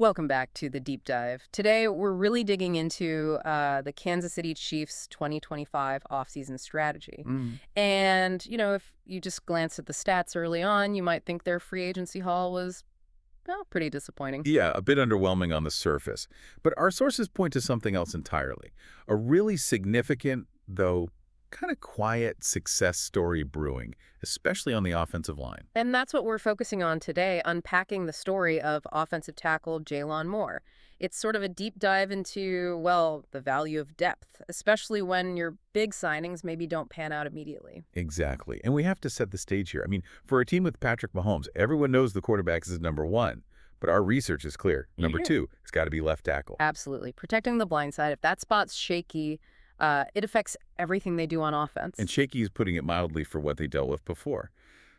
Welcome back to the deep dive. Today, we're really digging into the Kansas City Chiefs 2025 offseason strategy. And, if you just glance at the stats early on, you might think their free agency haul was, well, pretty disappointing. Yeah, a bit underwhelming on the surface. But our sources point to something else entirely. A really significant, though kind of quiet success story brewing, especially on the offensive line. And that's what we're focusing on today, unpacking the story of offensive tackle JAYLON Moore. It's sort of a deep dive into, well, the value of depth, especially when your big signings maybe don't pan out immediately. Exactly. And we have to set the stage here. I mean, for a team with Patrick Mahomes, everyone knows the quarterback is number one. But our research is clear. Number two, it's got to be left tackle. Absolutely. Protecting the blind side. If that spot's shaky, it affects everything they do on offense. And shaky is putting it mildly for what they dealt with before.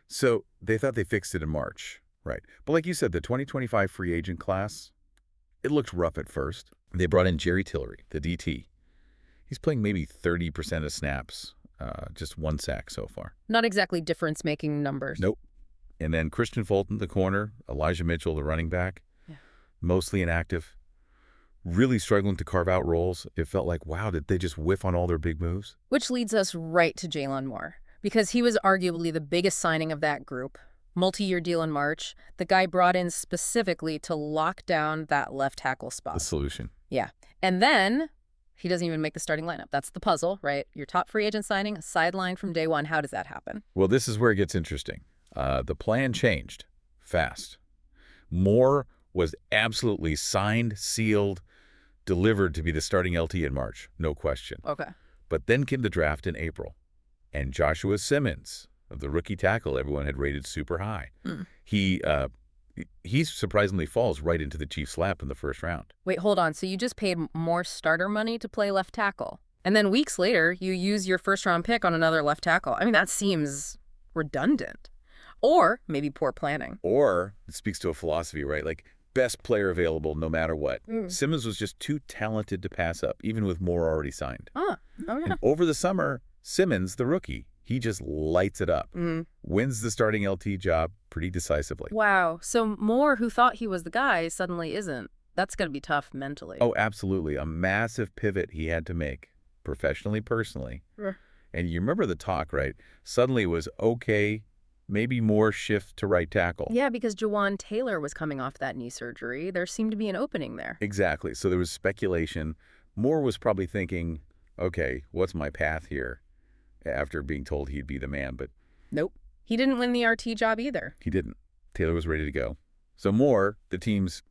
So they thought they fixed it in March. Right. But like you said, the 2025 free agent class, it looked rough at first. They brought in Jerry Tillery, the DT. He's playing maybe 30% of snaps, just one sack so far. Not exactly difference-making numbers. Nope. And then Christian Fulton, the corner, Elijah Mitchell, the running back, mostly inactive, really struggling to carve out roles. It felt like, wow, did they just whiff on all their big moves? Which leads us right to JAYLON Moore, because he was arguably the biggest signing of that group. Multi-year deal in March. The guy brought in specifically to lock down that left tackle spot. The solution. Yeah. And then he doesn't even make the starting lineup. That's the puzzle, right? Your top free agent signing, sidelined from day one. How does that happen? Well, this is where it gets interesting. The plan changed fast. Moore was absolutely signed, sealed, delivered to be the starting LT in March, no question. Okay. But then came the draft in April, and Joshua Simmons, of the rookie tackle everyone had rated super high, he surprisingly falls right into the Chiefs' lap in the first round. Wait, hold on. So you just paid more starter money to play left tackle, and then weeks later you use your first-round pick on another left tackle. I mean, that seems redundant. Or maybe poor planning. Or it speaks to a philosophy, right? Like, best player available no matter what. Simmons was just too talented to pass up, even with Moore already signed. Oh yeah. And over the summer, Simmons, the rookie, he just lights it up. Wins the starting LT job pretty decisively. Wow. So Moore, who thought he was the guy, suddenly isn't. That's going to be tough mentally. Oh, absolutely. A massive pivot he had to make, professionally, personally. And you remember the talk, right? Suddenly it was, okay, maybe more shift to right tackle. Yeah, because Jawan Taylor was coming off that knee surgery. There seemed to be an opening there. Exactly. So there was speculation. Moore was probably thinking, okay, what's my path here? After being told he'd be the man, but nope. He didn't win the RT job either. He didn't. Taylor was ready to go. So Moore, the team's,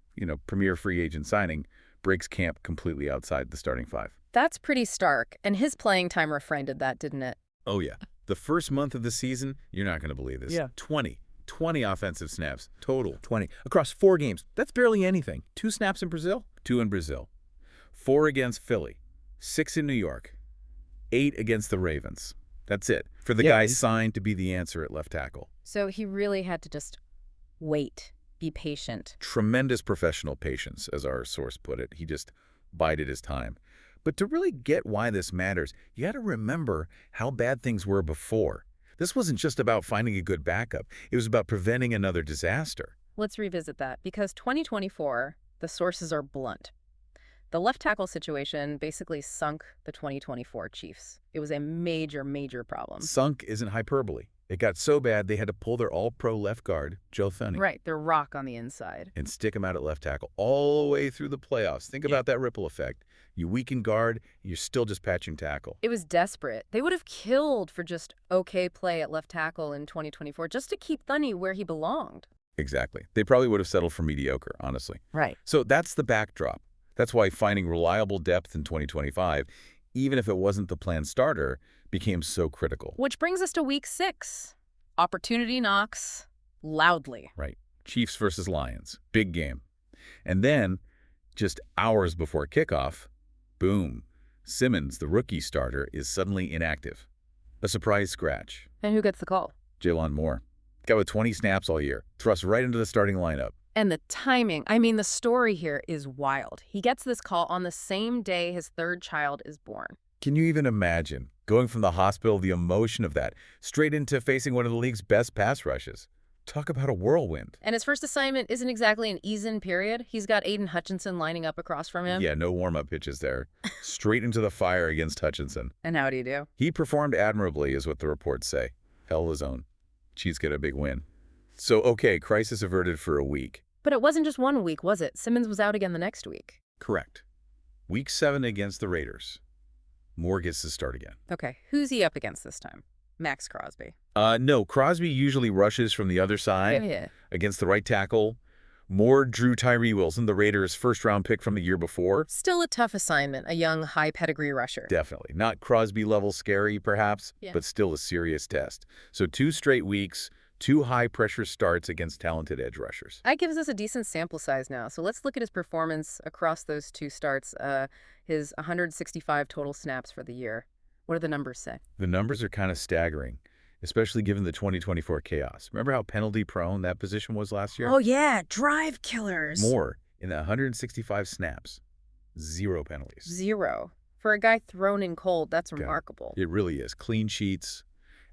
premier free agent signing, breaks camp completely outside the starting five. That's pretty stark, and his playing time refrained that, didn't it? Oh, yeah. The first month of the season, you're not going to believe this. Yeah. 20 offensive snaps total. 20. Across 4 games. That's barely anything. 2 snaps in Brazil? 2 in Brazil. 4 against Philly. 6 in New York. 8 against the Ravens. That's it. For the guy signed to be the answer at left tackle. So he really had to just wait, be patient. Tremendous professional patience, as our source put it. He just bided his time. But to really get why this matters, you got to remember how bad things were before. This wasn't just about finding a good backup. It was about preventing another disaster. Let's revisit that, because 2024, the sources are blunt. The left tackle situation basically sunk the 2024 Chiefs. It was a major, major problem. Sunk isn't hyperbole. It got so bad they had to pull their all-pro left guard, Joe Thuney. Right, their rock on the inside. And stick him out at left tackle all the way through the playoffs. Think about that ripple effect. You weaken guard, you're still just patching tackle. It was desperate. They would have killed for just okay play at left tackle in 2024 just to keep Thuney where he belonged. Exactly. They probably would have settled for mediocre, honestly. Right. So that's the backdrop. That's why finding reliable depth in 2025, even if it wasn't the planned starter, became so critical. Which brings us to week 6. Opportunity knocks loudly. Right. Chiefs versus Lions. Big game. And then, just hours before kickoff, boom, Simmons, the rookie starter, is suddenly inactive. A surprise scratch. And who gets the call? JAYLON Moore. Guy with 20 snaps all year. Thrust right into the starting lineup. And the timing, the story here is wild. He gets this call on the same day his 3rd child is born. Can you even imagine going from the hospital, the emotion of that, straight into facing one of the league's best pass rushes? Talk about a whirlwind. And his first assignment isn't exactly an ease-in period. He's got Aiden Hutchinson lining up across from him. Yeah, no warm-up pitches there. Straight into the fire against Hutchinson. And how do you do? He performed admirably, is what the reports say. Held his own. Chiefs get a big win. So, okay, crisis averted for a week. But it wasn't just 1 week, was it? Simmons was out again the next week. Correct. Week 7 against the Raiders. Moore gets to start again. Okay, who's he up against this time? Max Crosby. No, Crosby usually rushes from the other side Yeah. against the right tackle. Moore drew Tyree Wilson, the Raiders' first-round pick from the year before. Still a tough assignment, a young, high-pedigree rusher. Definitely. Not Crosby-level scary, perhaps, Yeah. but still a serious test. So 2 straight weeks, 2 high-pressure starts against talented edge rushers. That gives us a decent sample size now. So let's look at his performance across those 2 starts, his 165 total snaps for the year. What do the numbers say? The numbers are kind of staggering, especially given the 2024 chaos. Remember how penalty-prone that position was last year? Oh, yeah, drive killers. Moore, in the 165 snaps, 0 penalties. 0. For a guy thrown in cold, that's Okay. remarkable. It really is. Clean sheets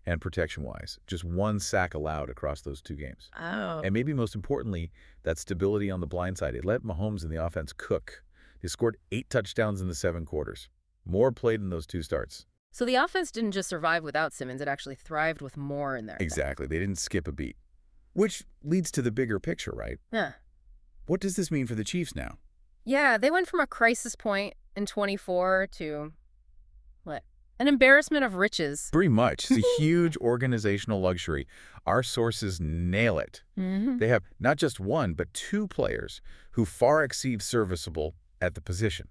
and protection-wise. Just 1 sack allowed across those 2 games. Oh. And maybe most importantly, that stability on the blind side. It let Mahomes and the offense cook. They scored 8 touchdowns in the 7 quarters. Moore played in those 2 starts. So the offense didn't just survive without Simmons, it actually thrived with Moore in there. Exactly. They didn't skip a beat. Which leads to the bigger picture, right? Yeah. What does this mean for the Chiefs now? Yeah, they went from a crisis point in 24 to, what? An embarrassment of riches. Pretty much. It's a huge organizational luxury. Our sources nail it. Mm-hmm. They have not just 1, but 2 players who far exceed serviceable at the position.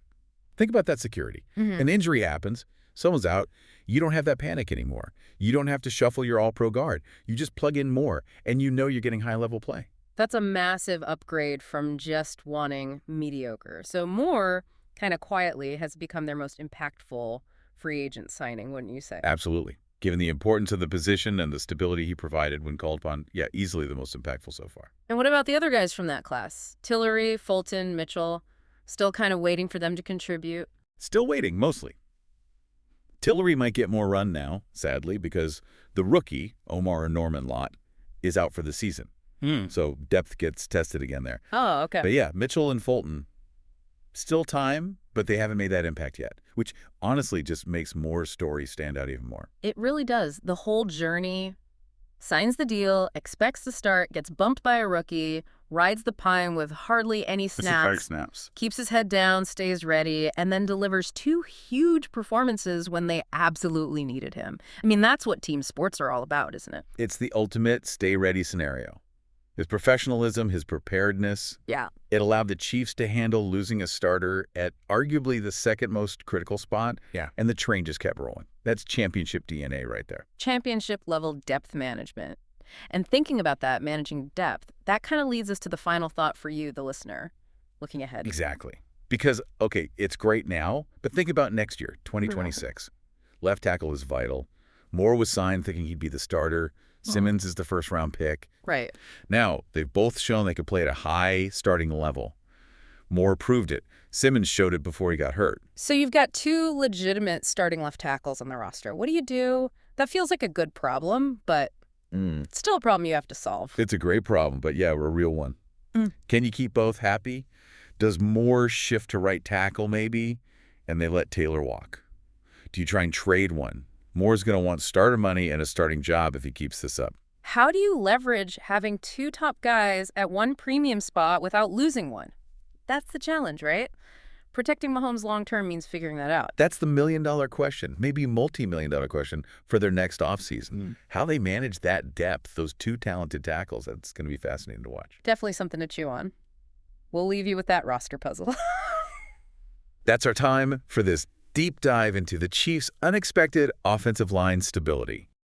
Think about that security. Mm-hmm. An injury happens. Someone's out. You don't have that panic anymore. You don't have to shuffle your all-pro guard. You just plug in Moore, and you know you're getting high-level play. That's a massive upgrade from just wanting mediocre. So Moore, kind of quietly, has become their most impactful free agent signing, wouldn't you say? Absolutely. Given the importance of the position and the stability he provided when called upon, yeah, easily the most impactful so far. And what about the other guys from that class? Tillery, Fulton, Mitchell, still kind of waiting for them to contribute? Still waiting, mostly. Tillery might get more run now, sadly, because the rookie, Omar Norman Lott, is out for the season. So depth gets tested again there. Oh, okay. But yeah, Mitchell and Fulton, still time, but they haven't made that impact yet, which honestly just makes Moore's story stand out even more. It really does. The whole journey, signs the deal, expects to start, gets bumped by a rookie, rides the pine with hardly any snaps, keeps his head down, stays ready, and then delivers 2 huge performances when they absolutely needed him. I mean, that's what team sports are all about, isn't it? It's the ultimate stay-ready scenario. His professionalism, his preparedness, Yeah. it allowed the Chiefs to handle losing a starter at arguably the second most critical spot, and the train just kept rolling. That's championship DNA right there. Championship-level depth management. And thinking about that, managing depth, that kind of leads us to the final thought for you, the listener, looking ahead. Exactly. Because, okay, it's great now, but think about next year, 2026. Left tackle is vital. Moore was signed thinking he'd be the starter. Simmons is the first-round pick. Right. Now, they've both shown they could play at a high starting level. Moore proved it. Simmons showed it before he got hurt. So you've got 2 legitimate starting left tackles on the roster. What do you do? That feels like a good problem, but it's still a problem you have to solve. It's a great problem, but yeah, we're a real one. Can you keep both happy? Does Moore shift to right tackle maybe, and they let Taylor walk? Do you try and trade one? Moore's going to want starter money and a starting job if he keeps this up. How do you leverage having 2 top guys at 1 premium spot without losing one? That's the challenge, right? Protecting Mahomes long-term means figuring that out. That's the million-dollar question, maybe multi-million-dollar question for their next offseason. How they manage that depth, those 2 talented tackles, that's going to be fascinating to watch. Definitely something to chew on. We'll leave you with that roster puzzle. That's our time for this deep dive into the Chiefs' unexpected offensive line stability.